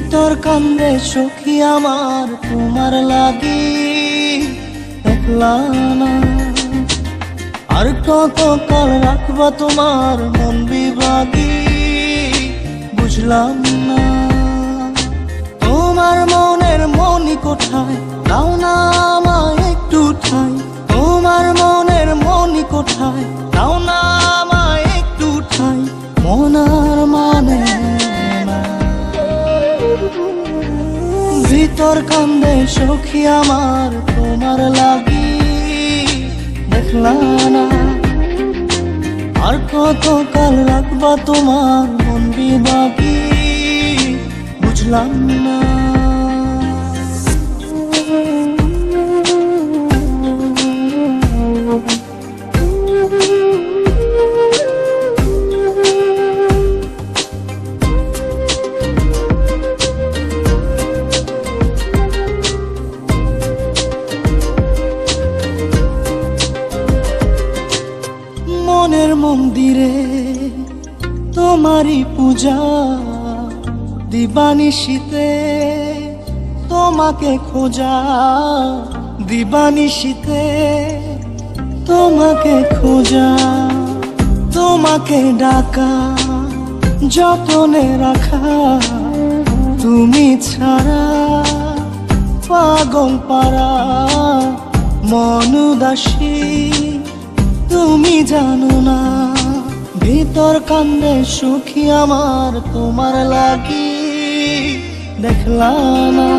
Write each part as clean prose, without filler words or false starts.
ভিতর কান্দে সখী আমার তোমার লাগি, দেখলা না আর কত কাল রাখবা তোমার মন বিভাগী, বুঝলাম না তোমার মনের মনি কোথায়, দাও না আমায় একটু ঠাই। তোমার মনের মনি কোথায়, দাও না আমায় একটু ঠাই। মনার মানে না। ভিতর কান্দে সখী আমার তোমার লাগি, দেখলা না আর কত কাল রাখবা তোমার মন বিভাগী, বুঝলাম না। মনের মন্দিরে তোমারই পূজা, দিবানিশীতে তোমাকে খোঁজা, দিবানিশীতে তোমাকে খোঁজা, তোমাকে ডাকা, যতনে রাখা, তুমি ছাড়া পাগল পারা মন উদাসী, তুমি জানো না। ভিতর কান্দে সুখী আমার তোমার লাগি, দেখলা না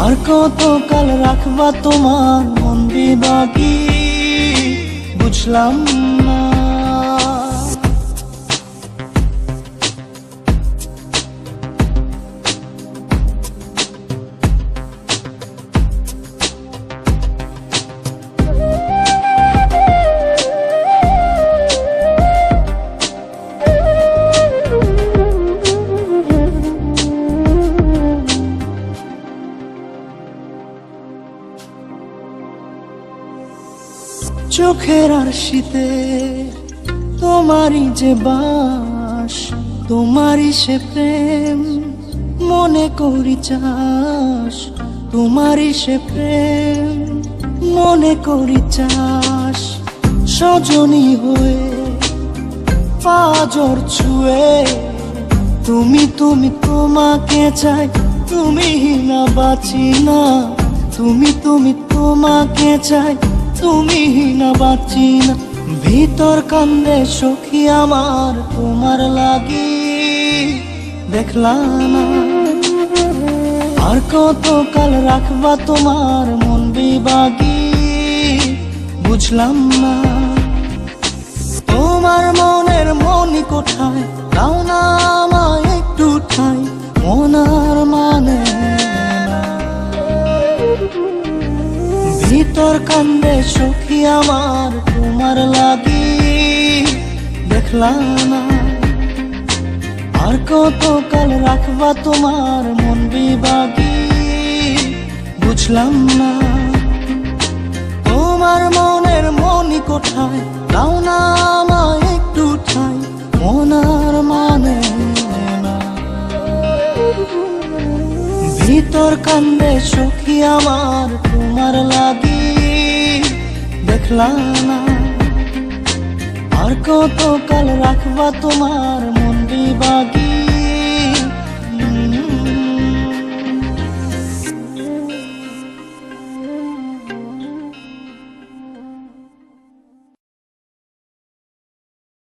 আর কত কাল রাখবা তোমার মন বিভাগী, বুঝলাম না। চোখের আরশিতে তোমারই যে বাস, তোমারই সে প্রেম মনে করি চাস, তোমারই সে প্রেম মনে করি চাস। সজনী হয়ে পাজর ছুঁয়ে তুমি তুমি তোমাকে চাই, তুমি না বাঁচি না, তুমি তুমি তোমাকে চাই, তুমি না বাঁচি না। ভিতর কান্দে সখী আমার তোমার লাগি, দেখলা না আর কত কাল রাখবা তোমার মন বিভাগী, বুঝলাম না। তোমার মনের মনি কোথায়, দাও না আমায় একটু ঠাই। মনার মানে না। ভিতর কান্দে সখী আমার তোমার লাগি, দেখলা না আর কত কাল রাখবা তোমার মন বিভাগী, বুঝলাম না। তোমার মনের মনি কোথায়, দাও না আমায় একটু ঠাই। মনার মানে না। ভিতর কান্দে সখী আমার তোমার লাগি, দেখলা না আর কত কাল রাখবা তোমার মন বিভাগী।